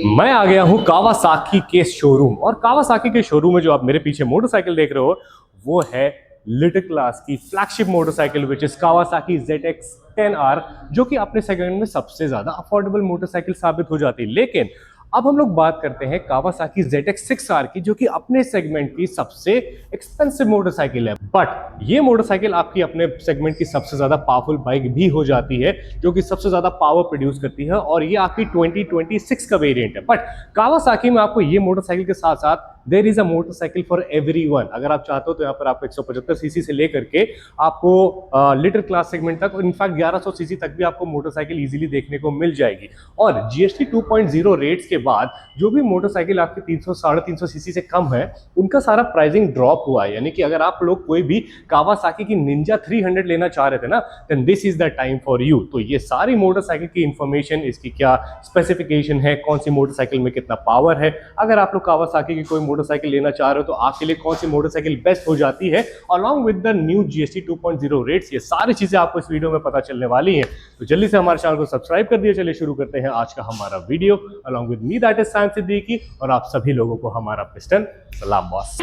मैं आ गया हूँ कावासाकी के शोरूम। और कावासाकी के शोरूम में जो आप मेरे पीछे मोटरसाइकिल देख रहे हो वो है लिटिल क्लास की flagship motorcycle which is Kawasaki ZX-10R, जो कि अपने सेगमेंट में सबसे ज्यादा अफोर्डेबल मोटरसाइकिल साबित हो जाती है। लेकिन अब हम लोग बात करते हैं कावासाकी ZX-6R की, जो कि अपने सेगमेंट की सबसे एक्सपेंसिव मोटरसाइकिल है। बट ये मोटरसाइकिल आपकी अपने सेगमेंट की सबसे ज्यादा पावरफुल बाइक भी हो जाती है, जो कि सबसे ज्यादा पावर प्रोड्यूस करती है, और ये आपकी 2026 का वेरिएंट है। बट कावासाकी में आपको ये मोटरसाइकिल के साथ साथ there is a motorcycle for everyone. अगर आप चाहते हो तो यहाँ पर आपको 175 सीसी से लेकर के आपको लिटिल क्लास सेगमेंट तक, और इनफैक्ट 1100 सीसी तक भी आपको मोटरसाइकिल इजीली देखने को मिल जाएगी। और GST 2.0 रेट्स के बाद जो भी मोटरसाइकिल आपकी 300-350 सीसी से कम है, उनका सारा प्राइसिंग ड्रॉप हुआ है। यानी कि अगर आप लोग कोई भी कावासाकी की निंजा 300 लेना चाह रहे थे ना, then this is the time for you. तो ये सारी मोटरसाइकिल की इंफॉर्मेशन, इसकी क्या स्पेसिफिकेशन है, कौन सी मोटरसाइकिल में कितना पावर है, अगर आप लोग कावासाकी की कोई मोटरसाइकिल लेना चाह रहे हो तो आपके लिए कौन सी मोटरसाइकिल बेस्ट हो जाती है, along with the new GST 2.0 rates, ये सारी चीजें आपको इस वीडियो में पता चलने वाली हैं। तो जल्दी से हमारे चैनल को सब्सक्राइब कर दिए। चलिए शुरू करते हैं आज का हमारा video, along with me that is Sam Siddiqui, और आप सभी लोगों को हमारा पिस्टन सलाम बॉस।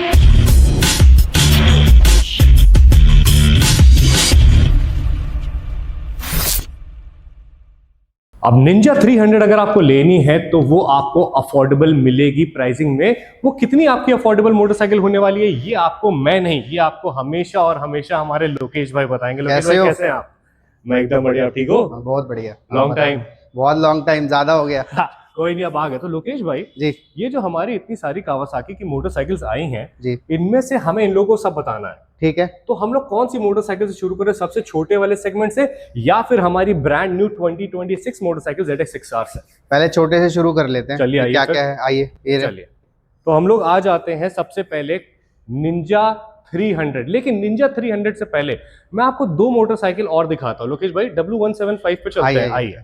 अब निंजा 300 अगर आपको लेनी है तो वो आपको अफोर्डेबल मिलेगी प्राइसिंग में। वो कितनी आपकी अफोर्डेबल मोटरसाइकिल होने वाली है, ये आपको मैं नहीं, ये आपको हमेशा और हमेशा हमारे लोकेश भाई बताएंगे। लोकेश भाई कैसे हैं आप? मैं एकदम बढ़िया, ठीक हो? बहुत बढ़िया। लॉन्ग टाइम, बहुत लॉन्ग टाइम, ज्यादा हो गया। कोई नहीं, अब आ गए। तो लोकेश भाई जी, ये जो हमारी इतनी सारी कावासाकी की मोटरसाइकिल्स आई हैं जी, इनमें से हमें इन लोगों को सब बताना है। ठीक है। तो हम लोग कौन सी मोटरसाइकिल से शुरू करें, सबसे छोटे वाले सेगमेंट से या फिर हमारी ब्रांड न्यू 2026 मोटरसाइकिल ZX-6R से? पहले छोटे से शुरू कर लेते हैं। चलिए आइए, क्या क्या है, आइए ये चलिए। तो हम लोग आ जाते हैं सबसे पहले निंजा 300। लेकिन निंजा 300 से पहले मैं आपको दो मोटरसाइकिल और दिखाता हूँ। लोकेश भाई W175 पे चलते हैं, आइए।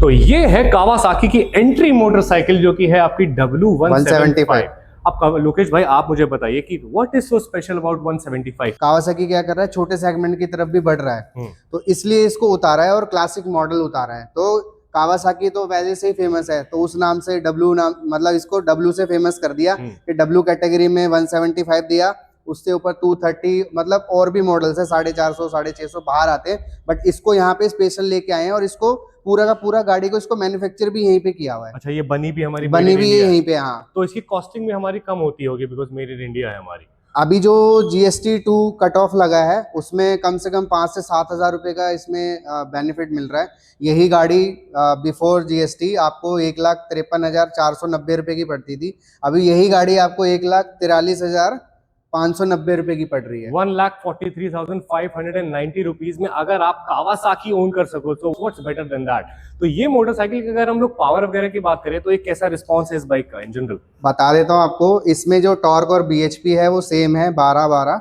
तो ये है कावासाकी की एंट्री मोटरसाइकिल, जो कि है आपकी W175। अब लोकेश भाई आप मुझे बताइए कि what is so special about 175? Kawasaki क्या कर रहा है, छोटे सेगमेंट की तरफ भी बढ़ रहा है, तो इसलिए इसको उतारा है और क्लासिक मॉडल उतारा है। तो कावासाकी तो वैसे से ही फेमस है, तो उस नाम से W नाम, मतलब इसको W से फेमस कर दिया कि W कैटेगरी में 175 दिया, उससे ऊपर 230, मतलब और भी मॉडल्स है 450, 650 बाहर आते हैं, बट इसको यहाँ पे स्पेशल लेके आए हैं। और इसको पूरा का पूरा गाड़ी को इसको मैन्युफैक्चर भी यहीं पे किया हुआ है। अच्छा, ये बनी भी हमारी बनी भी यहीं पे। हाँ, तो इसकी कॉस्टिंग भी हमारी कम होती होगी बिकॉज मेड इन इंडिया है हमारी। अभी जो GST 2 कट ऑफ लगा है उसमें कम से कम 5 से 7 हजार रुपए का इसमें बेनिफिट मिल रहा है। यही गाड़ी बिफोर GST आपको 1,53,490 रुपए की पड़ती थी, अभी यही गाड़ी आपको 1,43,590 रुपए की पड़ रही है। 1,43,590 रुपीज में अगर आप कावासाकी ओन कर सको तो व्हाट्स बेटर देन दैट। तो ये मोटरसाइकिल की अगर हम लोग पावर वगैरह की बात करें तो एक कैसा रिस्पॉन्स है इस बाइक का इन जनरल? बता देता हूँ आपको। इसमें जो टॉर्क और BHP है वो सेम है, 12-12,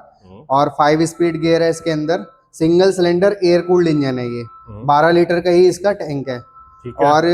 और 5 स्पीड गियर है इसके अंदर। Single cylinder air cooled engine है ये, 12 लीटर का ही इसका टैंक है। और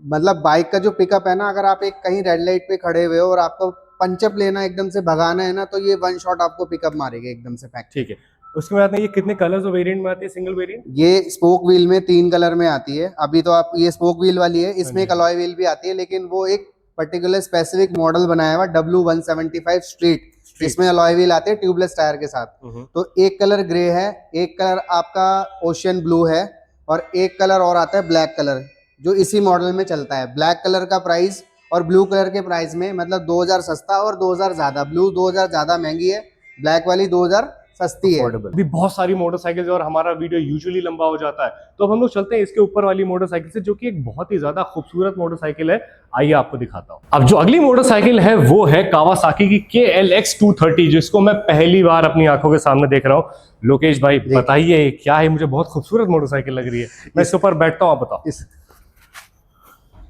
मतलब बाइक का जो पिकअप है ना, अगर आप एक कहीं रेड लाइट पे खड़े हुए हो और आपको पंचअप लेना, एकदम से भगाना है ना, तो ये वन शॉट आपको पिकअप मारेगा एकदम से पैक। ठीक है। उसके बाद ये कितने कलर्स और वेरिएंट में आती है? सिंगल वेरिएंट ये स्पोक व्हील में 3 कलर में आती है। अभी तो आप ये स्पोक व्हील वाली है, इसमें एक अलॉय व्हील भी आती है, लेकिन वो एक पर्टिकुलर स्पेसिफिक मॉडल बनाया हुआ W175 स्ट्रीट, इसमें अलॉय व्हील आते हैं ट्यूबलेस टायर के साथ। तो एक कलर ग्रे है, एक कलर आपका ओशियन ब्लू है, और एक कलर और आता है ब्लैक कलर, जो इसी मॉडल में चलता है। ब्लैक कलर का प्राइस और ब्लू कलर के प्राइस में मतलब 2000 सस्ता और 2000 ज्यादा। ब्लू 2000 ज्यादा महंगी है, ब्लैक वाली 2000 सस्ती है। अभी बहुत सारी मोटरसाइकिल और हमारा वीडियो यूजुअली लंबा हो जाता है, तो अब हम लोग चलते हैं इसके ऊपर वाली मोटरसाइकिल से, जो कि एक बहुत ही ज्यादा खूबसूरत मोटरसाइकिल है। आइए आपको दिखाता हूँ। अब जो अगली मोटरसाइकिल है वो है कावासाकी की KLX 230, जिसको मैं पहली बार अपनी आंखों के सामने देख रहा हूँ। लोकेश भाई बताइए क्या है? मुझे बहुत खूबसूरत मोटरसाइकिल लग रही है, मैं इसके ऊपर बैठता हूँ, आप बताओ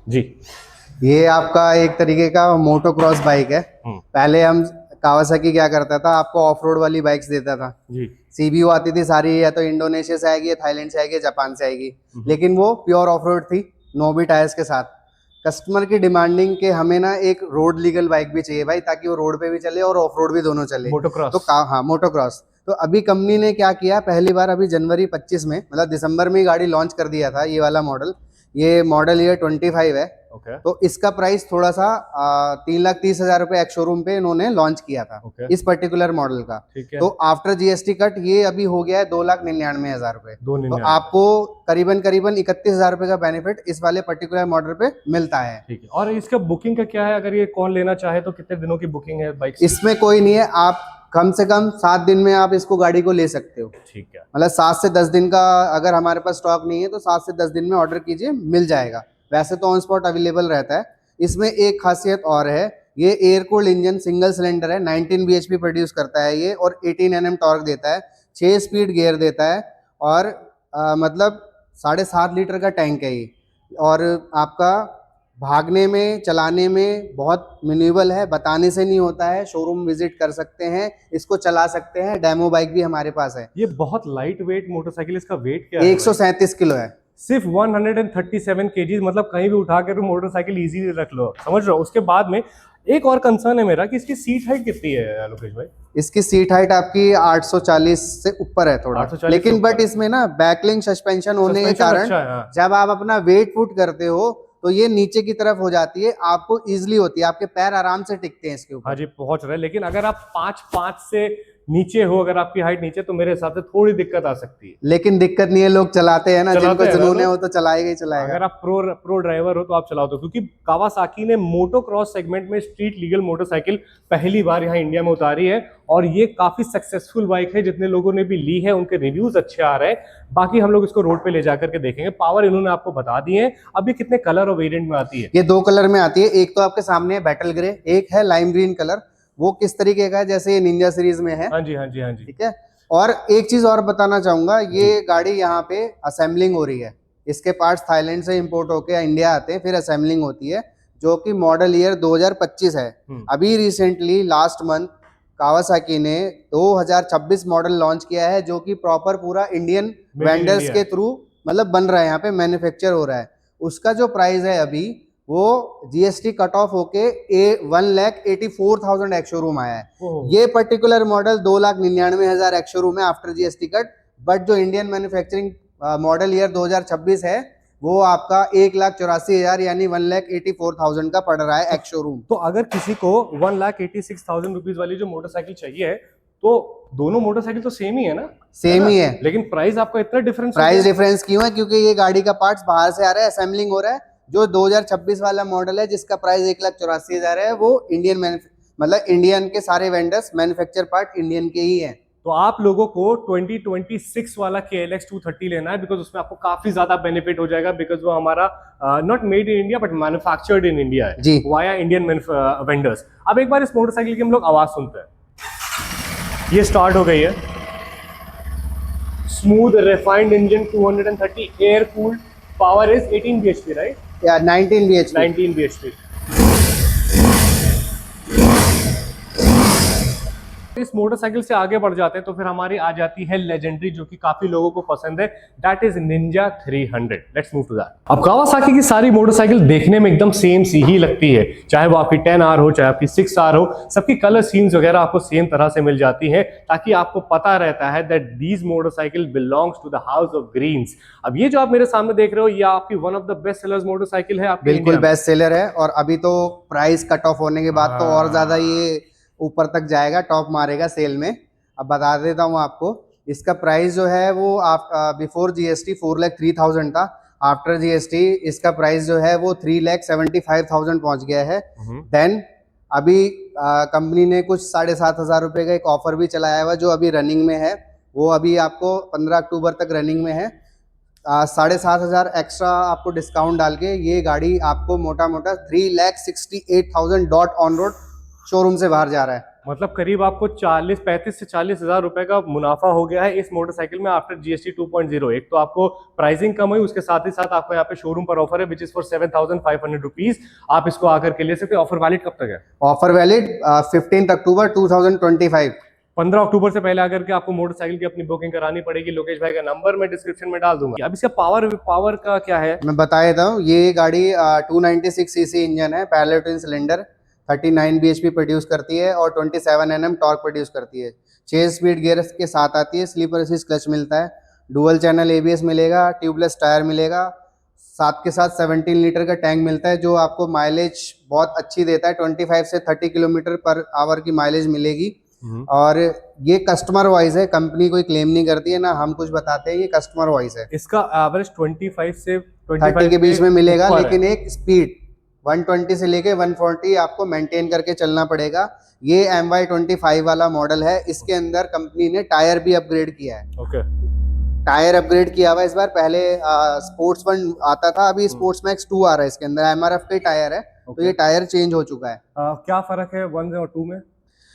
जी। ये आपका एक तरीके का मोटोक्रॉस बाइक है। पहले हम कावासाकी क्या करता था, आपको ऑफ रोड वाली बाइक्स देता था जी। CBO आती थी सारी, या तो इंडोनेशिया से आएगी, थाईलैंड से आएगी, जापान से आएगी, लेकिन वो प्योर ऑफ रोड थी, नोबी टायर्स के साथ। कस्टमर की डिमांडिंग के हमें ना एक रोड लीगल बाइक भी चाहिए भाई, ताकि वो रोड पे भी चले और ऑफ रोड भी दोनों चले। मोटोक्रॉस। तो हाँ, मोटोक्रॉस। तो अभी कंपनी ने क्या किया, पहली बार अभी जनवरी 25 में, मतलब दिसंबर में गाड़ी लॉन्च कर दिया था ये वाला मॉडल, ये मॉडल ईयर 25 है। ओके तो इसका प्राइस थोड़ा सा 3,30,000 रुपए एक्स शोरूम पे इन्होंने लॉन्च किया था ओके इस पर्टिकुलर मॉडल का। ठीक है। तो आफ्टर जीएसटी कट ये अभी हो गया है 2,99,000 रुपए। तो 299 आपको करीबन 31,000 रुपए का बेनिफिट इस वाले पर्टिकुलर मॉडल पे मिलता है। ठीक है। और इसका बुकिंग का क्या है, अगर ये कौन लेना चाहे तो कितने दिनों की बुकिंग है बाइक? इसमें कोई नहीं है, आप कम से कम 7 दिन में आप इसको गाड़ी को ले सकते हो। ठीक है। मतलब 7 से 10 दिन का, अगर हमारे पास स्टॉक नहीं है तो 7 से 10 दिन में ऑर्डर कीजिए, मिल जाएगा। वैसे तो ऑन स्पॉट अवेलेबल रहता है। इसमें एक खासियत और है, ये air cooled engine single cylinder है, 19 bhp प्रोड्यूस करता है ये, और 18 Nm टॉर्क देता है, 6 स्पीड गियर देता है, और मतलब 7.5 लीटर का टैंक है ये। और आपका भागने में, चलाने में बहुत मैन्युअल है, बताने से नहीं होता है। शोरूम विजिट कर सकते हैं, इसको चला सकते हैं, डेमो बाइक भी हमारे पास है। ये बहुत लाइट वेट मोटरसाइकिल, इसका वेट क्या है? 137 किलो है। सिर्फ 137 kg, मतलब कहीं भी उठा कर मोटरसाइकिल इजीली रख लो, समझ रहे हो। उसके बाद में एक और कंसर्न है मेरा कि इसकी सीट हाइट कितनी है लोकेश भाई? इसकी सीट हाइट आपकी 840 से ऊपर है थोड़ा, 840 लेकिन से ऊपर बट इसमें ना बैकलिंक सस्पेंशन होने के Suspension कारण अच्छा है, हाँ। जब आप अपना वेट पुट करते हो तो ये नीचे की तरफ हो जाती है, आपको इजीली होती है, आपके पैर आराम से टिकते हैं इसके ऊपर। हाँ जी, पहुंच रहे हैं। लेकिन अगर आप 5'5" से नीचे हो, अगर आपकी हाइट नीचे, तो मेरे हिसाब से थोड़ी दिक्कत आ सकती है। लेकिन दिक्कत नहीं है, लोग चलाते हैं ना, चलाते जिनको हैं ना जुनून है लोग। वो तो चलाएगा ही चलाएगा। अगर आप प्रो ड्राइवर हो तो आप चलाओ, तो क्योंकि कावासाकी ने मोटो क्रॉस सेगमेंट में स्ट्रीट लीगल मोटरसाइकिल पहली बार यहाँ इंडिया में उतारी है, और ये काफी सक्सेसफुल बाइक है। जितने लोगों ने भी ली है उनके रिव्यूज अच्छे आ रहे हैं। बाकी हम लोग इसको रोड पे ले जाकर के देखेंगे। पावर इन्होंने आपको बता दिए हैं। अब ये कितने कलर और वेरिएंट में आती है? ये 2 कलर में आती है, एक तो आपके सामने है बैटल ग्रे, एक है लाइम ग्रीन कलर। वो किस तरीके का है, जैसे ये निंजा सीरीज में है। हाँ जी, हाँ जी, हाँ जी। ठीक है। और एक चीज और बताना चाहूंगा, ये गाड़ी यहाँ पे असेंबलिंग हो रही है। इसके पार्ट्स थाईलैंड से इंपोर्ट होके इंडिया आते हैं, फिर असेंबलिंग होती है, जो कि मॉडल ईयर 2025 है। अभी रिसेंटली लास्ट मंथ कावासाकी ने 2026 मॉडल लॉन्च किया है, जो कि प्रॉपर पूरा इंडियन वेंडर्स के थ्रू मतलब बन रहा है, यहाँ पे मैन्युफैक्चर हो रहा है। उसका जो प्राइस है अभी, वो जीएसटी कट ऑफ होके 1,84,000 एक्स शोरूम आया है। ये पर्टिकुलर मॉडल 2,99,000 एक्स शोरूम है आफ्टर जीएसटी कट। बट जो इंडियन मैन्युफैक्चरिंग मॉडल ईयर 2026 है, वो आपका 1,84,000 यानी 1,84,000 का पड़ रहा है एक्स शोरूम। तो अगर किसी को 1,86,000 रुपीज वाली जो मोटरसाइकिल चाहिए, तो दोनों मोटरसाइकिल तो सेम ही है ना? सेम ही है, लेकिन प्राइस आपका इतना डिफरेंस? प्राइस डिफरेंस क्यों है? क्योंकि ये गाड़ी का पार्ट्स बाहर से आ रहा है, असेंबलिंग हो रहा है। जो 2026 वाला मॉडल है, जिसका प्राइस 1,84,000 है, वो इंडियन मतलब इंडियन के सारे वेंडर्स मैन्युफैक्चर पार्ट इंडियन के ही हैं। तो आप लोगों को 2026 वाला KLX 230 लेना है, बिकॉज उसमें आपको काफी ज्यादा बेनिफिट हो जाएगा, बिकॉज वो हमारा not made in India but manufactured in India है जी, वाया इंडियन वेंडर्स। अब एक बार इस मोटरसाइकिल की हम लोग आवाज सुनते हैं। ये स्टार्ट हो गई है। Smooth refined engine, 230 air cooled, power is 18 bhp, right? या 19 bhp। 19 bhp। इस मोटरसाइकिल से आगे बढ़ जाते हैं तो फिर हमारी आ जाती है लेजेंडरी, जो कि काफी लोगों को पसंद है, that is Ninja 300। Let's move to that. अब कावासाकी की सारी मोटरसाइकिल देखने में एकदम सेम सी ही लगती है, चाहे वो आपकी 10R हो, चाहे आपकी 6R हो, सबकी कलर स्कीम्स वगैरह आपको सेम तरह से मिल जाती है, ताकि आपको पता रहता है that these motorcycle belongs to the house of greens. अब ये जो आप मेरे सामने देख रहे हो, ये आपकी one of the best sellers motorcycle है। बिल्कुल बेस्ट सेलर है, और अभी तो प्राइस कट ऑफ होने के बाद तो और ज्यादा ये ऊपर तक जाएगा, टॉप मारेगा सेल में। अब बता देता हूँ आपको, इसका प्राइस जो है वो बिफोर जीएसटी 4,03,000 था। आफ्टर जीएसटी इसका प्राइस जो है वो 3,75,000 पहुंच गया है। देन अभी कंपनी ने कुछ 7,500 रुपये का एक ऑफर भी चलाया हुआ, जो अभी रनिंग में है। वो अभी आपको 15 अक्टूबर तक रनिंग में है। 7,500 एक्स्ट्रा आपको डिस्काउंट डाल के ये गाड़ी आपको मोटा मोटा 3,68,000 डॉट ऑन रोड शोरूम से बाहर जा रहा है। मतलब करीब आपको 35 से 40,000 रुपए का मुनाफा हो गया है इस मोटरसाइकिल में आफ्टर जीएसटी 2.0। एक तो आपको प्राइसिंग कम हुई, उसके साथ ही साथ आपको यहाँ पे शोरूम पर ऑफर है विच इज फॉर 7,500 रुपीज। आप इसको आकर के ले सकते हैं। ऑफर वैलिड कब तक है? ऑफर वैलिड 15 अक्टूबर 2025। 15 अक्टूबर से पहले आकर के आपको मोटरसाइकिल की अपनी बुकिंग करानी पड़ेगी। लोकेश भाई का नंबर मैं डिस्क्रिप्शन में डाल दूंगा। अब इसका पावर का क्या है? मैं बता देता हूँ। ये गाड़ी 296 सीसी इंजन है, parallel twin cylinder, 39 bhp produce करती है और 27 Nm टॉर्क प्रोड्यूस करती है। 6 स्पीड गियर के साथ आती है, स्लीपर असिस्ट क्लच मिलता है, डुअल चैनल ABS मिलेगा, ट्यूबलेस टायर मिलेगा, साथ के साथ 17 लीटर का टैंक मिलता है, जो आपको माइलेज बहुत अच्छी देता है। 25 से 30 किलोमीटर पर आवर की माइलेज मिलेगी। और ये कस्टमर वाइज है, कंपनी कोई क्लेम नहीं करती है, ना हम कुछ बताते हैं, ये कस्टमर वाइज है। इसका एवरेज 25 से 30 के बीच में मिलेगा, ऊपर है। लेकिन एक स्पीड 120 से लेके 140 आपको मेंटेन करके चलना पड़ेगा। ये MY25 वाला मॉडल है। इसके अंदर कंपनी ने टायर भी अपग्रेड किया है। ओके। टायर अपग्रेड किया हुआ है इस बार। पहले स्पोर्ट्स वन आता था, अभी स्पोर्ट्स मैक्स 2 आ रहा है। इसके अंदर MRF के टायर है, तो ये टायर चेंज हो चुका है। क्या फर्क है 1 और 2 में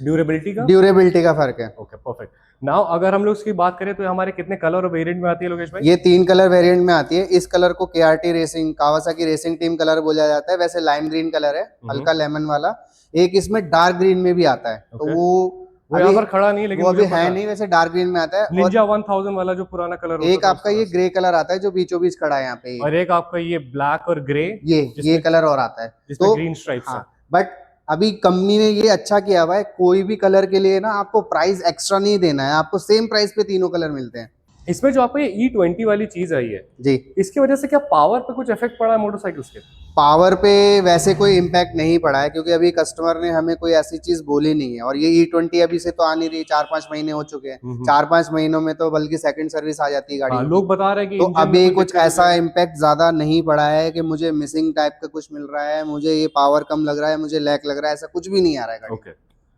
ड्यूरेबिलिटी का? ड्यूरेबिलिटी का फर्क है। Okay, perfect. नाउ अगर हम लोग इसकी बात करें तो हमारे कितने कलर और वेरिएंट में आती है लोकेश भाई? ये 3 कलर वेरिएंट में आती है। इस कलर को KRT racing, Kawasaki racing team colour बोला जाता है। वैसे लाइम ग्रीन कलर है, हल्का लेमन वाला। एक इसमें डार्क ग्रीन में भी आता है, तो वो यहाँ पर खड़ा नहीं है, लेकिन वो अभी है नहीं, वैसे डार्क ग्रीन में आता है। निंजा 1000 वाला जो पुराना कलर होता है, एक आपका ये ग्रे कलर आता है जो बीचों बीच खड़ा है यहाँ पे, और एक आपका ये ब्लैक और ग्रे, ये कलर और आता है जिसमें ग्रीन स्ट्राइप्स है। बट अभी कंपनी ने ये अच्छा किया हुआ है, कोई भी कलर के लिए ना आपको प्राइस एक्स्ट्रा नहीं देना है, आपको सेम प्राइस पे तीनों कलर मिलते हैं। इसमें जो आपको ये E20 वाली चीज आई है जी, इसकी वजह से क्या पावर पे कुछ इफेक्ट पड़ा है मोटरसाइकिल के? पावर पे वैसे कोई इम्पैक्ट नहीं पड़ा है, क्योंकि अभी कस्टमर ने हमें कोई ऐसी चीज बोली नहीं है। और ये E20 अभी से तो आ नहीं रही, 4-5 महीने हो चुके हैं। 4-5 महीनों में तो बल्कि सेकंड सर्विस आ जाती है गाड़ी। लोग बता रहे हैं कि तो अभी कुछ ऐसा इम्पैक्ट ज्यादा नहीं पड़ा है कि मुझे मिसिंग टाइप का कुछ मिल रहा है, मुझे ये पावर कम लग रहा है, मुझे लैग लग रहा है, ऐसा कुछ भी नहीं आ रहा है गाड़ी। ओके,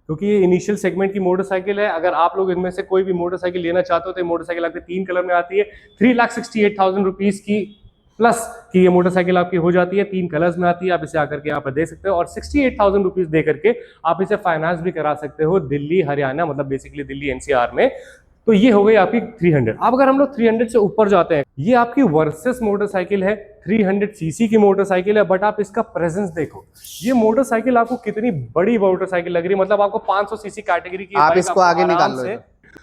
क्योंकि ये इनिशियल सेगमेंट की मोटरसाइकिल है। अगर आप लोग इनमें से कोई भी मोटरसाइकिल लेना चाहते हो तो ये मोटरसाइकिल आपके 3 कलर में आती है। 3,68,000 रुपीज की प्लस की ये मोटरसाइकिल आपकी हो जाती है। 3 कलर्स में आती है, आप इसे आकर के यहाँ पर दे सकते हो। और 68,000 रुपीज दे करके आप इसे फाइनेंस भी करा सकते हो दिल्ली हरियाणा, मतलब बेसिकली दिल्ली NCR में। तो ये हो गई आपकी 300। अब अगर हम लोग 300 से ऊपर जाते हैं, ये आपकी वर्सेस मोटरसाइकिल है, 300 सीसी की मोटरसाइकिल है। बट आप इसका प्रेजेंस देखो, ये मोटरसाइकिल आपको कितनी बड़ी मोटरसाइकिल लग रही है। मतलब आपको 500 सीसी कैटेगरी की आप इसको आगे निकाल लो।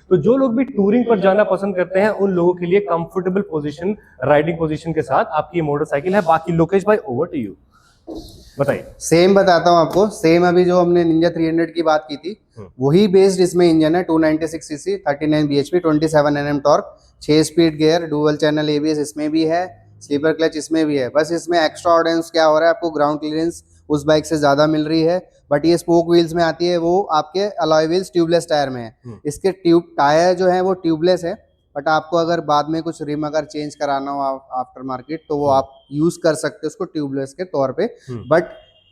तो जो लोग भी टूरिंग पर जाना पसंद करते हैं उन लोगों के लिए कंफर्टेबल पोजीशन, राइडिंग पोजीशन के साथ आपकी ये मोटरसाइकिल है। बाकी लोकेश भाई, ओवर टू यू, बताइए। सेम बताता हूँ आपको। सेम अभी जो हमने निंजा 300 की बात की थी, वही बेस्ड इसमें इंजन है। 296 CC, 39 bhp, 27 Nm torque, 6 speed gear, dual channel ABS इसमें भी है, स्लीपर क्लच इसमें भी है। बस इसमें एक्स्ट्रा ऑर्डिनेंस क्या हो रहा है, आपको ग्राउंड क्लियरेंस उस बाइक से ज्यादा मिल रही है। बट ये स्पोक व्हील्स में आती है, वो आपके अलॉय व्हील्स ट्यूबलेस टायर में है। इसके टायर जो है वो ट्यूबलेस है। बट आपको अगर बाद में कुछ रिम अगर चेंज कराना हो आफ्टर मार्केट, तो वो आप यूज कर सकते हो उसको ट्यूबलेस के तौर पे। बट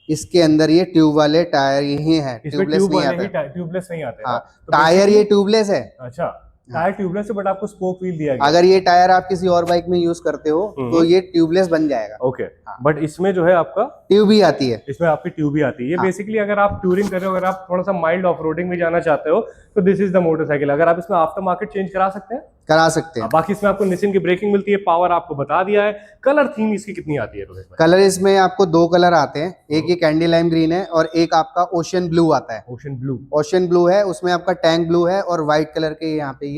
इसके अंदर ये ट्यूब वाले टायर ही है, ट्यूबलेस नहीं आते। ट्यूबलेस नहीं आते। हाँ, टायर ये ट्यूबलेस है। अच्छा, टायर ट्यूबलेस है, बट आपको स्पोक व्हील दिया गया। अगर ये टायर आप किसी और बाइक में यूज करते हो तो ये ट्यूबलेस बन जाएगा। ओके, बट इसमें जो है आपका ट्यूब ही आती है। इसमें आपकी ट्यूब ही आती है। ये बेसिकली अगर आप टूरिंग कर रहे हो, अगर आप थोड़ा सा माइल्ड ऑफ रोडिंग में जाना चाहते हो, तो दिस इज द मोटरसाइकिल। अगर आप इसमें आफ्टर मार्केट चेंज करा सकते हैं, करा सकते हैं। बाकी इसमें आपको निसिन की ब्रेकिंग मिलती है, पावर आपको बता दिया है। कलर थीम इसकी कितनी आती है रोहित भाई? कलर इसमें आपको 2 कलर आते हैं, एक ये कैंडी लाइम ग्रीन है और एक आपका ओशन ब्लू आता है। ओशन ब्लू, ओशन ब्लू है, उसमें आपका टैंक ब्लू है और व्हाइट कलर के यहाँ पे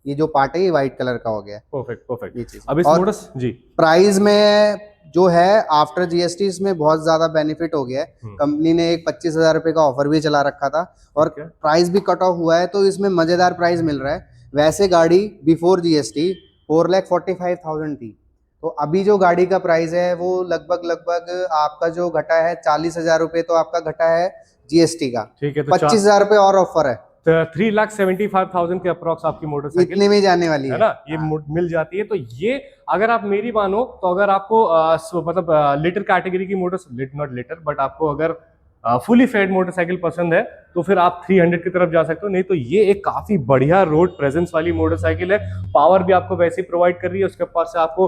ये जो पार्ट है ये व्हाइट कलर का हो गया है। Perfect perfect. ये चीज अब इस मोटर जी प्राइस में जो है आफ्टर GST इसमें बहुत ज्यादा बेनिफिट हो गया है। कंपनी ने एक 25,000 रुपए का ऑफर भी चला रखा था और प्राइस भी कट ऑफ हुआ है, तो इसमें मजेदार प्राइस मिल रहा है। वैसे गाड़ी बिफोर GST 4,45,000 थी, तो अभी जो गाड़ी का प्राइस है वो लगभग आपका जो घटा है 40,000 रुपए, तो आपका घटा है GST का। ठीक है, तो 25,000 रुपए और ऑफर है। 3,75,000 के अप्रॉक्स आपकी मोटरसाइकिल इतने में जाने वाली है ना, ये मिल जाती है। तो ये अगर आप मेरी मानो तो अगर आपको मतलब लिटर कैटेगरी की नॉट लिटर बट आपको अगर फुली फेड मोटरसाइकिल पसंद है तो फिर आप 300 की तरफ जा सकते हो। नहीं तो ये एक काफी बढ़िया रोड प्रेजेंस वाली मोटरसाइकिल है। पावर भी आपको वैसे ही प्रोवाइड कर रही है। उसके पास से आपको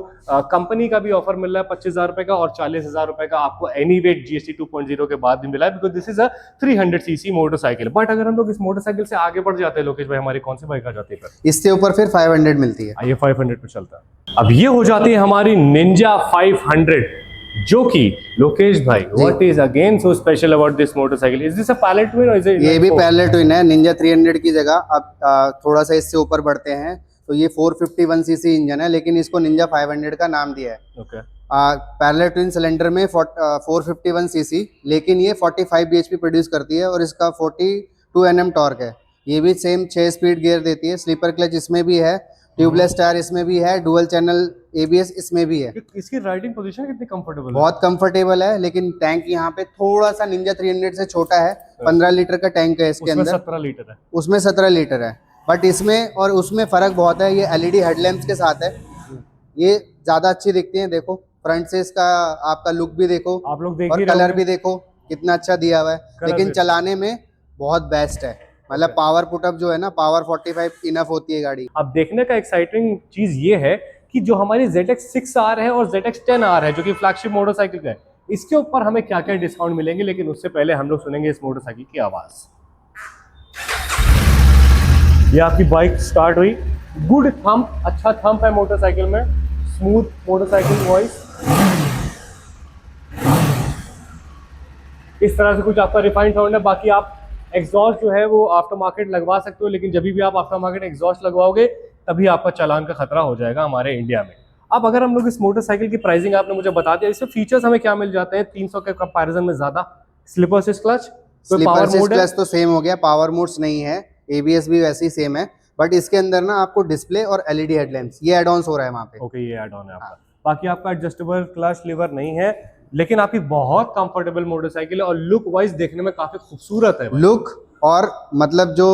कंपनी का भी ऑफर मिल रहा है 25,000 रुपए का, और 40,000 रुपए का आपको एनीवे GST 2.0 के बाद भी मिला है, because this is a 300 CC motorcycle. But अगर हम लोग इस मोटरसाइकिल से आगे बढ़ जाते हैं लोकेश भाई, हमारी कौन सी बाइक आ जाती है फिर? इससे ऊपर फिर 500 मिलती है। ये 500 पे चलता है। अब ये हो जाती है हमारी निंजा 500, जो कि लोकेश भाई, what is again so special about this motorcycle? Is this a parallel twin or is it? ये भी पैरेलल ट्विन है। निंजा 300 की जगह अब थोड़ा सा इससे ऊपर बढ़ते हैं तो ये 451 सीसी इंजन है, लेकिन इसको निंजा 500 का नाम दिया है। ओके, पैरेलल ट्विन सिलेंडर में 451 सीसी, लेकिन ये 45 bhp प्रोड्यूस करती है और इसका 42 Nm टॉर्क है। ये भी सेम 6 स्पीड गियर देती है। स्लीपर क्लच इसमें भी है ट्यूबलेस टायर इसमें भी है, डुअल चैनल ABS इसमें भी है। इसकी राइडिंग पोजीशन कितनी कंफर्टेबल है? बहुत कंफर्टेबल है, लेकिन टैंक यहाँ पे थोड़ा सा निंजा 300 से छोटा है। 15 लीटर का टैंक है इसके उसमें अंदर, 17 लीटर है। उसमें 17 लीटर है। बट इसमें और उसमें फर्क बहुत है, ये LED हेडलैम्प्स के साथ है, ये ज्यादा अच्छी दिखती है। देखो फ्रंट से इसका आपका लुक भी देखो, आप लोग देख और ही कलर रहे भी देखो कितना अच्छा दिया हुआ है, लेकिन भी। चलाने में बहुत बेस्ट है। मतलब पावर पुटअप जो है ना, पावर 45 इनफ होती है गाड़ी। अब देखने का एक्साइटिंग चीज ये है कि जो हमारी ZX 6R है और ZX 10R है, जो कि फ्लैगशिप मोटरसाइकिल का है, इसके ऊपर हमें क्या क्या डिस्काउंट मिलेंगे, लेकिन उससे पहले हम लोग सुनेंगे इस मोटरसाइकिल की आवाज। ये आपकी बाइक स्टार्ट हुई, गुड थंप, अच्छा थंप है मोटरसाइकिल में, स्मूथ मोटरसाइकिल वॉइस। इस तरह से कुछ आपका रिफाइंड साउंड है। बाकी आप एग्जॉस्ट जो है वो आफ्टर मार्केट लगवा सकते हो, लेकिन जब भी आप आफ्टर मार्केट एग्जॉस्ट लगवाओगे तभी आपका चालान का खतरा हो जाएगा हमारे इंडिया में। अब अगर हम लोग इस मोटरसाइकिल की प्राइसिंग आपने मुझे बता दिया, इससे फीचर्स हमें क्या मिल जाते हैं 300 के कंपैरिजन में ज्यादा? Slipper assist clutch, slipper assist clutch तो सेम हो गया, पावर मोड्स नहीं है, ABS भी वैसे ही सेम है, बट इसके अंदर ना आपको डिस्प्ले और LED हेडलैम्प्स ये एड ऑन्स हो रहा है वहाँ पे। ओके, ये एड ऑन है आपका। बाकी आपका एडजस्टेबल क्लच लीवर नहीं है, लेकिन आपकी बहुत कंफर्टेबल मोटरसाइकिल है और लुक वाइज देखने में काफी खूबसूरत है। लुक और मतलब जो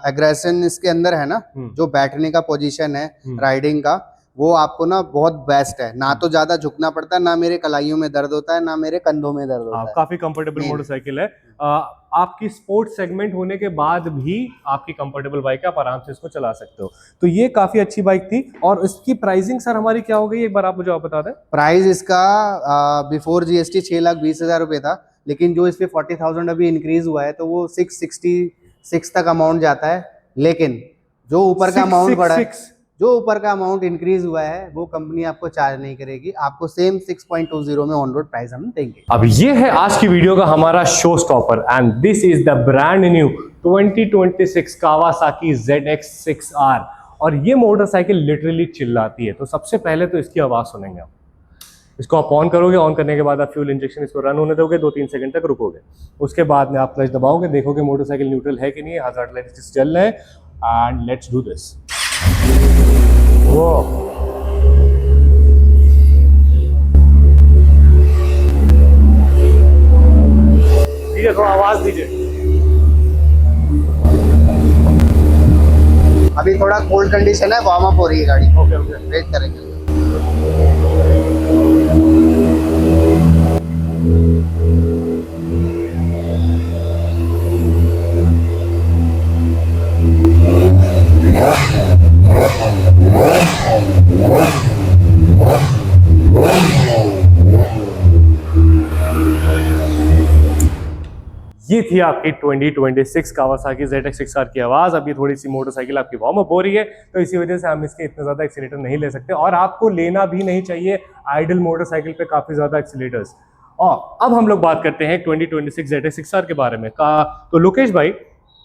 एग्रेशन इसके अंदर है ना, जो बैठने का पोजीशन है राइडिंग का, वो आपको ना बहुत बेस्ट है। ना तो ज्यादा झुकना पड़ता है, ना मेरे कलाइयों में दर्द होता है, ना मेरे कंधों में दर्द होता है। काफी कंफर्टेबल मोटरसाइकिल है। आपकी स्पोर्ट्स सेगमेंट होने के बाद भी आपकी कंफर्टेबल बाइक है, आप आराम से इसको चला सकते हो। तो ये काफी अच्छी बाइक थी। और इसकी प्राइसिंग सर हमारी क्या हो गई, एक बार आप मुझे बता दें। प्राइस इसका बिफोर GST 6,20,000 रुपए था, लेकिन जो इस पे 40,000 अभी इंक्रीज हुआ है, तो वो 666 तक अमाउंट जाता है। लेकिन जो ऊपर का अमाउंट बढ़ा है, जो ऊपर का अमाउंट इंक्रीज हुआ है, वो कंपनी आपको चार्ज नहीं करेगी, आपको सेम 6.20 में ऑन रोड प्राइस हम देंगे। अब ये है आज की वीडियो का हमारा show stopper, and this is the brand new 2026 Kawasaki ZX 6R। और ये मोटरसाइकिल लिटरली चिल्लाती है। तो सबसे पहले तो इसकी आवाज सुनेंगे आप। इसको आप ऑन करोगे, ऑन करने के बाद आप फ्यूल इंजेक्शन इसको रन होने दोगे, 2-3 सेकंड तक रुकोगे। उसके बाद में आप क्लच दबाओगे, देखोगे मोटरसाइकिल न्यूट्रल है कि नहीं, हजार्ड लाइट्स जल रहे हैं। And let's do this. ठीक है, थोड़ा आवाज दीजिए। अभी थोड़ा कोल्ड कंडीशन है, वार्म अप हो रही है गाड़ी। ओके ओके, वेट करेंगे। ये थी आपकी 2026 कावासाकी ZX 6R की आवाज। अभी थोड़ी सी मोटरसाइकिल आपकी वार्म अप हो रही है, तो इसी वजह से हम इसके इतना ज्यादा एक्सीलेटर नहीं ले सकते, और आपको लेना भी नहीं चाहिए आइडल मोटरसाइकिल पे काफी ज्यादा एक्सीलेटर्स। और अब हम लोग बात करते हैं 2026 ZX 6R के बारे में तो लोकेश भाई,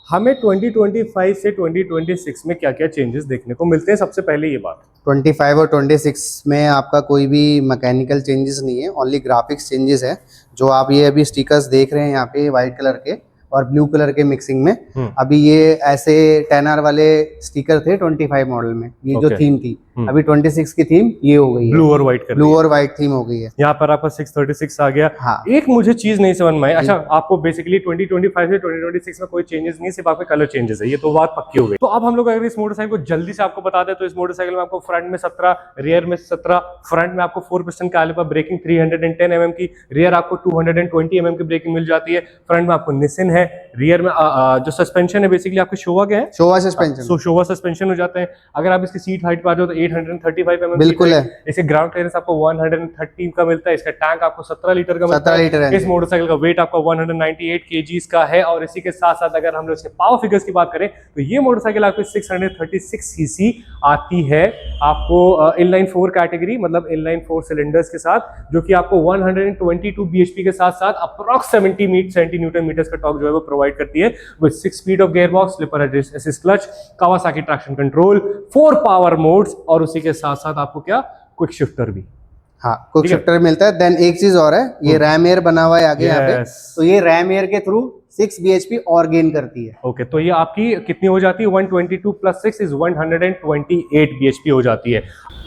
हमें 2025 से 2026 में क्या क्या चेंजेस देखने को मिलते हैं? सबसे पहले ये बात। 25 और 26 में आपका कोई भी मैकेनिकल चेंजेस नहीं है, ओनली ग्राफिक्स चेंजेस है। जो आप ये अभी स्टिकर्स देख रहे हैं यहाँ पे व्हाइट कलर के और ब्लू कलर के मिक्सिंग में, अभी ये ऐसे 10R वाले स्टिकर थे 25 मॉडल में, ये जो थीम थी। अभी 26 की थीम ये हो गई है, ब्लू और व्हाइट, ब्लू और व्हाइट थीम हो गई है। यहाँ पर आपका 636 आ गया। हाँ। एक मुझे चीज नहीं समझ में आई। अच्छा, आपको बेसिकली 2025 से 2026 में कोई चेंजेस नहीं, सिर्फ आपके कलर चेंजेस है, ये तो बात पक्की हो गई। तो अब हम लोग अगर इस मोटरसाइकिल को जल्दी से आपको बता दें, तो इस मोटरसाइकिल में आपको फ्रंट में 17, रियर में 17। फ्रंट में आपको 4 पिस्टन कैलिपर ब्रेकिंग 310 mm की, रियर आपको 220 mm की ब्रेकिंग मिल जाती है। फ्रंट में आपको निसिन है, रियर में जो सस्पेंशन है बेसिकली आपके शोवा के हैं, शोवा सस्पेंशन। सो शोवा सस्पेंशन हो जाते हैं। अगर आप इसकी सीट हाइट पा जाओ तो 835 mm बिल्कुल है। इसके ग्राउंड क्लियरेंस आपको 130 का मिलता है। इसका टैंक आपको 17 लीटर का मिलता 17 लीटर है। इस मोटरसाइकिल का वेट आपका 198 kgs का है। और इसी के साथ साथ अगर हम लोग इसके पावर फिगर्स की बात करें, तो ये मोटरसाइकिल आपको 636 सीसी आती है, आपको इनलाइन 4 कैटेगरी, मतलब इनलाइन 4 सिलेंडर्स के साथ, जो कि आपको 122 bhp के साथ साथ अप्रॉक्स 70 न्यूटन मीटर्स का टॉर्क जो है वो प्रोवाइड करती है, with 6 speed of gearbox, slipper assist clutch, Kawasaki traction control, 4 power modes, और उसी के साथ साथ आपको क्या क्विक शिफ्टर भी। हाँ, क्विक शिफ्टर मिलता है। देन एक चीज और है, ये रैम एयर बना हुआ है आगे यहाँ पे, तो ये रैम एयर के थ्रू 6 bhp और गेन करती है। ओके, तो ये आपकी कितनी हो जाती है? 122 प्लस 6 इज 128 bhp हो जाती है।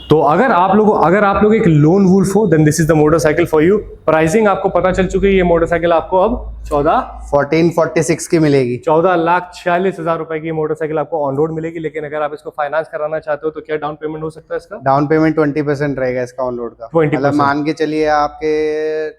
तो अगर आप लोग एक लोन वुल्फ हो, then this is the motorcycle for you. Pricing आपको पता चल चुकी है, ये मोटरसाइकिल आपको अब 1446 की मिलेगी। 14,46,000 रुपए की मोटरसाइकिल आपको ऑन रोड मिलेगी। लेकिन अगर आप इसको फाइनेंस कराना चाहते हो तो क्या डाउन पेमेंट हो सकता है इसका? डाउन पेमेंट 20% रहेगा इसका ऑन रोड का। 20%। मतलब मान के चलिए आपके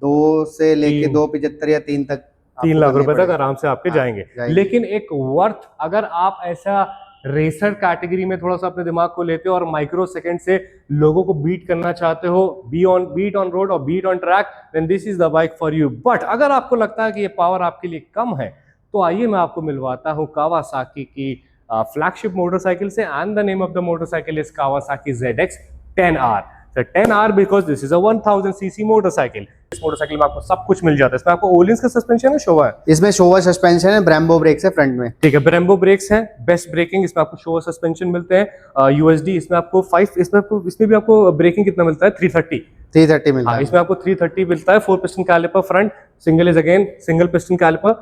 2 से लेके 275 या 3 तक 3 लाख रुपए तक आराम से आपके जाएंगे। लेकिन एक वर्थ, अगर आप ऐसा रेसर कैटेगरी में थोड़ा सा अपने दिमाग को लेते हो और माइक्रो सेकंड से लोगों को बीट करना चाहते हो, बीट ऑन रोड और beat on track, then this is the bike for you. But अगर आपको लगता है कि ये पावर आपके लिए कम है, तो आइए मैं आपको मिलवाता हूँ कावासाकी की फ्लैगशिप मोटरसाइकिल से। And the name of the motorcycle is Kawasaki ZX 10R। So 10R because this is a 1000 cc motorcycle. इस मोटरसाइकिल में आपको सब कुछ मिल जाता है। इसमें आपको ओलिंस का सस्पेंशन है, शोवा है, इसमें शोवा सस्पेंशन है, ब्रेम्बो ब्रेक्स है फ्रंट में। ठीक है, ब्रेम्बो ब्रेक्स है, बेस्ट ब्रेकिंग, इसमें आपको शोवा सस्पेंशन मिलते हैं। USD इसमें आपको 5, इसमें भी आपको ब्रेकिंग कितना मिलता है? 330 मिलता है। इसमें आपको 330 मिलता है। 4 piston caliper front, single is again single piston caliper,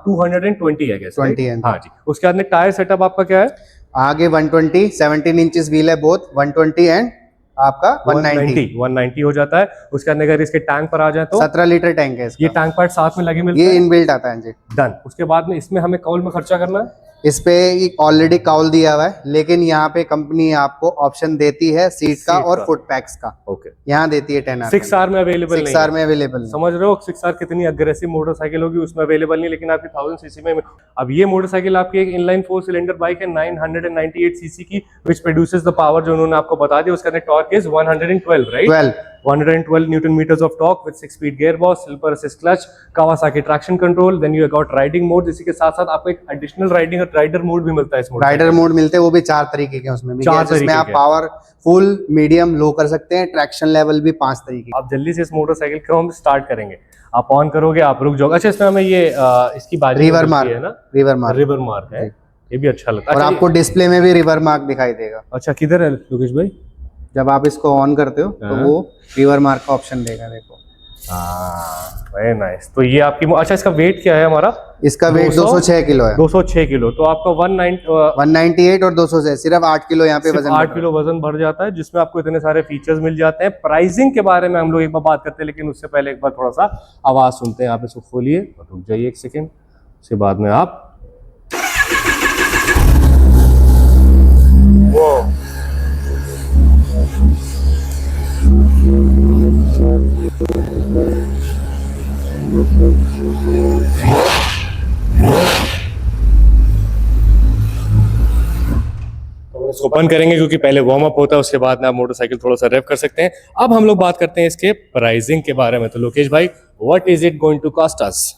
220 है गेस, 20 है। हाँ जी। उसके बाद में टायर सेटअप आपका क्या है? आगे 120, 17 इंचेस व्हील है बोथ, 120 एंड आपका 190 हो जाता है। उसके बाद अगर इसके टैंक पर आ जाए तो 17 लीटर टैंक है इसका। ये टैंक पार्ट साथ में लगे मिलते ये हैं, इनबिल्ट आता है जी। डन। उसके बाद में इसमें हमें कौल में खर्चा करना है। इस पे ऑलरेडी काउल दिया हुआ है, लेकिन यहाँ पे कंपनी आपको ऑप्शन देती है सीट का और फुट पैक्स का। ओके, यहाँ देती है 10R। 6R में अवेलेबल नहीं है। 6R में अवेलेबल नहीं। समझ रहे हो 6R कितनी अग्रेसिव मोटरसाइकिल होगी, उसमें अवेलेबल नहीं, लेकिन आपकी 1000 सीसी में। अब ये मोटरसाइकिल आपकी एक इनलाइन 4 सिलेंडर बाइक है 998 सीसी की, विच प्रोड्यूसेस द पावर, जो उन्होंने आपको बता दिया। उसका torque is 112, right? 112 newton metres of torque with 6 speed gear box, slipper assist clutch, Kawasaki traction control, then you got riding mode. इसी के साथ साथ आपको एक एडिशनल राइडर मोड भी मिलता है इसमें। राइडर मोड मिलते हैं, वो भी 4 तरीके के उसमें भी, 4 जिसमें आप पावर फुल, मीडियम, लो कर सकते हैं। ट्रैक्शन लेवल भी 5 तरीके। आप जल्दी से इस मोटरसाइकिल को हम स्टार्ट करेंगे, आप ऑन करोगे, आप रुक जाओगे। अच्छा, इसमें हमें ये इसकी बाजू रिवर मार्क है ना, रिवर मार्क है, ये भी अच्छा लगता है। और आपको डिस्प्ले में भी रिवर मार्क दिखाई देगा। अच्छा, किधर है लोकेश भाई? जब आप इसको ऑन करते हो तो वो रिवर मार्क का ऑप्शन देगा, देखो। Very nice. तो ये आपकी, अच्छा इसका वेट क्या है हमारा? इसका वेट 206 किलो है। 206 किलो, तो आपका 198 और 206, सिर्फ 8 किलो यहाँ पे वजन, 8 किलो वजन बढ़ जाता है, जिसमें आपको इतने सारे फीचर्स मिल जाते हैं। प्राइसिंग के बारे में हम लोग एक बार बात करते हैं, लेकिन उससे पहले एक बार थोड़ा सा आवाज सुनते हैं। आप इसको खोलिए और रुक जाइए 1 सेकेंड, उसके बाद में आप इसको बंद करेंगे, क्योंकि पहले वार्म अप होता है, उसके बाद में आप मोटरसाइकिल थोड़ा सा रेव कर सकते हैं। अब हम लोग बात करते हैं इसके प्राइसिंग के बारे में। तो लोकेश भाई, what is it going to cost us?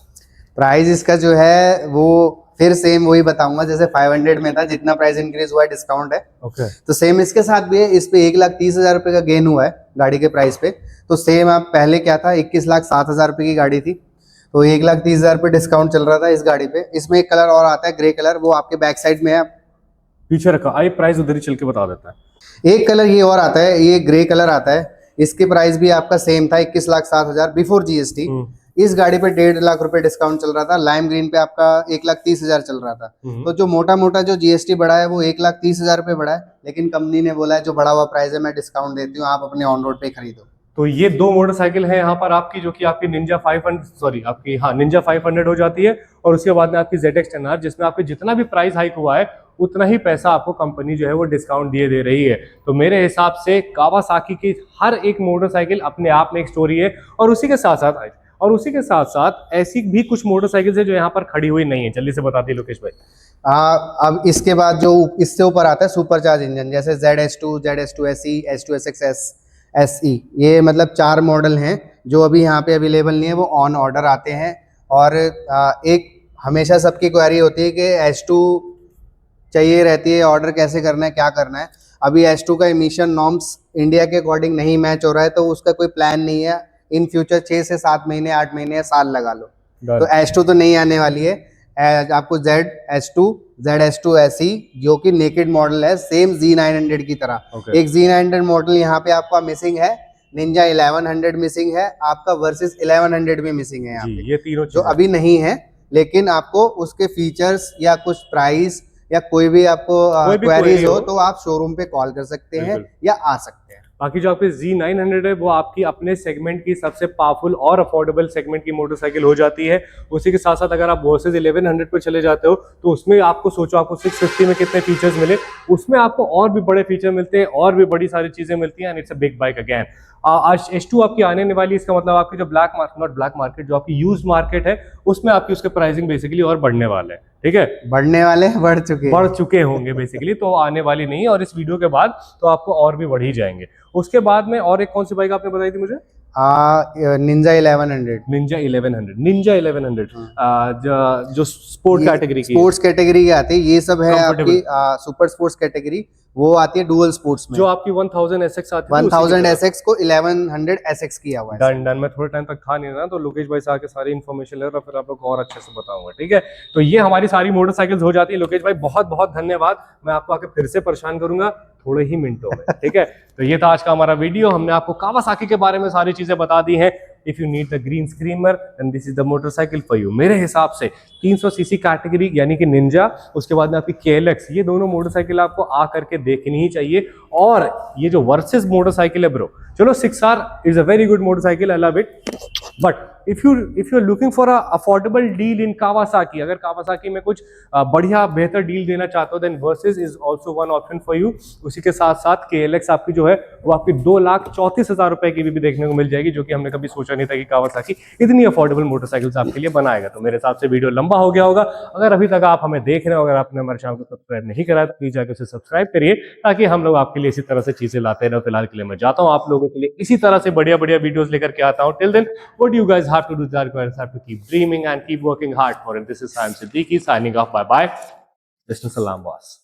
Price इसका जो है वो फिर सेम वही बताऊंगा, जैसे 500 में था, जितना प्राइस इंक्रीज हुआ है डिस्काउंट है। ओके, तो सेम इसके साथ भी है। इस पे 1,30,000 रुपए का गेन हुआ है गाड़ी के प्राइस पे। तो सेम आप पहले क्या था, 21,07,000 रुपए की गाड़ी थी, तो 1,30,000 रुपए डिस्काउंट चल रहा था इस गाड़ी पे। इसमें एक कलर और आता है, ग्रे कलर, वो आपके बैक साइड में है, पीछे रखा। आइए प्राइस उधर ही चल के बता देता है। एक कलर ये और आता है, ये ग्रे कलर आता है। इसके प्राइस भी आपका सेम था, 21,07,000 बिफोर GST। इस गाड़ी पे 1.5 लाख रुपए डिस्काउंट चल रहा था। लाइम ग्रीन पे आपका 1,30,000 चल रहा था। तो जो मोटा मोटा जो GST बढ़ा है वो 1,30,000 रुपए बढ़ा है, लेकिन कंपनी ने बोला है जो बढ़ा हुआ प्राइस है मैं डिस्काउंट देती हूँ, आप अपने ऑन रोड पे खरीदो। तो ये 2 मोटरसाइकिल है यहाँ पर आपकी, जो कि आपकी निंजा 500 हो जाती है। और उसके बाद में आपकी ZX 10R, जिसमें आपके जितना भी प्राइस हाइक हुआ है उतना ही पैसा आपको कंपनी जो है वो डिस्काउंट दिए दे रही है। तो मेरे हिसाब से कावासाकी की हर एक मोटरसाइकिल अपने आप में एक स्टोरी है। और उसी के साथ साथ ऐसी भी कुछ मोटरसाइकिल है जो यहाँ पर खड़ी हुई नहीं है। जल्दी से बता दी लोकेश भाई। अब इसके बाद जो इससे ऊपर आता है सुपरचार्ज इंजन, जैसे ZS2, ZS2 SE, S2 SX SE, ये मतलब 4 मॉडल हैं जो अभी यहाँ पे अवेलेबल नहीं है, वो ऑन ऑर्डर आते हैं। और एक हमेशा सबकी क्वेरी होती है कि S2 चाहिए रहती है, ऑर्डर कैसे करना है, क्या करना है। अभी S2 का एमिशन नॉर्म्स इंडिया के अकॉर्डिंग नहीं मैच हो रहा है, तो उसका कोई प्लान नहीं है। इन फ्यूचर 6 से 7 महीने, 8 महीने या साल लगा लो, तो S2 तो नहीं आने वाली है। आपको ZS2, ZS2 SE, जो कि नेकेड मॉडल है, सेम Z900 की तरह। एक Z900 मॉडल यहाँ पे आपका मिसिंग है, निंजा 1100 मिसिंग है, आपका वर्सेस 1100 भी मिसिंग है यहाँ जी, पे, ये तीनों जो चीजें अभी नहीं है, लेकिन आपको उसके फीचर्स या कुछ प्राइस या कोई भी आपको कोई भी क्वेरीज query हो हो, तो आप शोरूम पे कॉल कर सकते हैं बिल्कुल। या आ सकते हैं। बाकी जो आपकी Z900 है वो आपकी अपने सेगमेंट की सबसे पावरफुल और अफोर्डेबल सेगमेंट की मोटरसाइकिल हो जाती है। उसी के साथ साथ अगर आप वर्सेस 1100 पे चले जाते हो तो उसमें आपको सोचो आपको 650 में कितने फीचर्स मिले, उसमें आपको और भी बड़े फीचर मिलते हैं और भी बड़ी सारी चीजें मिलती हैं and it's a big bike again. आज H2 आपकी आने वाली, इसका मतलब आपकी जो black market, not black market, जो आपकी यूज्ड मार्केट है उसमें आपकी उसके प्राइसिंग बेसिकली और बढ़ने वाले हैं, ठीक है, बढ़ने वाले बढ़ चुके होंगे बेसिकली, तो आने वाली नहीं, और इस वीडियो के बाद तो आपको और भी बढ़ ही जाएंगे। उसके बाद में और एक कौन सी बाइक आपने बताई थी मुझे? निंजा 1100। निंजा 1100 जो स्पोर्ट कैटेगरी की स्पोर्ट्स कैटेगरी की आती है, ये सब है Comfortable। आपकी सुपर स्पोर्ट्स कैटेगरी, वो आती है डुअल स्पोर्ट्स में। जो आपकी 1000 SX आती है 1000 SX को 1100 SX किया हुआ है। डन। मैं थोड़े टाइम तक था नहीं ना, तो लोकेश भाई से आके सारी इन्फॉर्मेशन ले रहा, फिर आप लोग को और अच्छे से बताऊंगा, ठीक है। तो ये हमारी सारी मोटरसाइकिल्स हो जाती है। लोकेश भाई बहुत बहुत धन्यवाद, मैं आपको आके फिर से परेशान करूंगा थोड़े ही मिनटों में, ठीक है। तो ये था आज का हमारा वीडियो, हमने आपको कावासाकी के बारे में सारी चीजें बता दी हैं। If you need the green screamer and this is the motorcycle for you. मेरे हिसाब से 300 सीसी कैटेगरी यानी कि निंजा, उसके बाद में आपकी KLX, ये दोनों मोटरसाइकिल आपको आ करके देखनी ही चाहिए। और ये जो वर्सेस मोटरसाइकिल है ब्रो, चलो 6R is a very good motorcycle, I love it, but if you are looking for a affordable deal in Kawasaki, अगर कावासाकी में कुछ बढ़िया बेहतर डील देना चाहते हो, then Versys is also one option for you. उसी के साथ साथ KLX आपकी जो है वो आपकी 2,34,000 रुपए की भी देखने को मिल जाएगी, जो कि हमने कभी सोचा नहीं था कि कावासाकी इतनी अफोर्डेबल मोटरसाइकिल्स आपके लिए बनाएगा। तो मेरे हिसाब से वीडियो लंबा हो गया होगा। अगर अभी तक आप हमें देख रहे हो, अगर आपने हमारे चैनल को सब्सक्राइब नहीं करा तो प्लीज जाकर उसे सब्सक्राइब करिए, ताकि हम लोग आपके लिए इसी तरह से चीजें लाते रहे। फिलहाल के लिए मैं जाता हूं, आप लोगों के लिए इसी तरह से बढ़िया बढ़िया वीडियोस लेकर के आता हूं। Till then what you guys have to do, you have to keep dreaming and keep working hard for it. This is Sam Siddiqui signing off. Bye bye. Mr. Salam boss.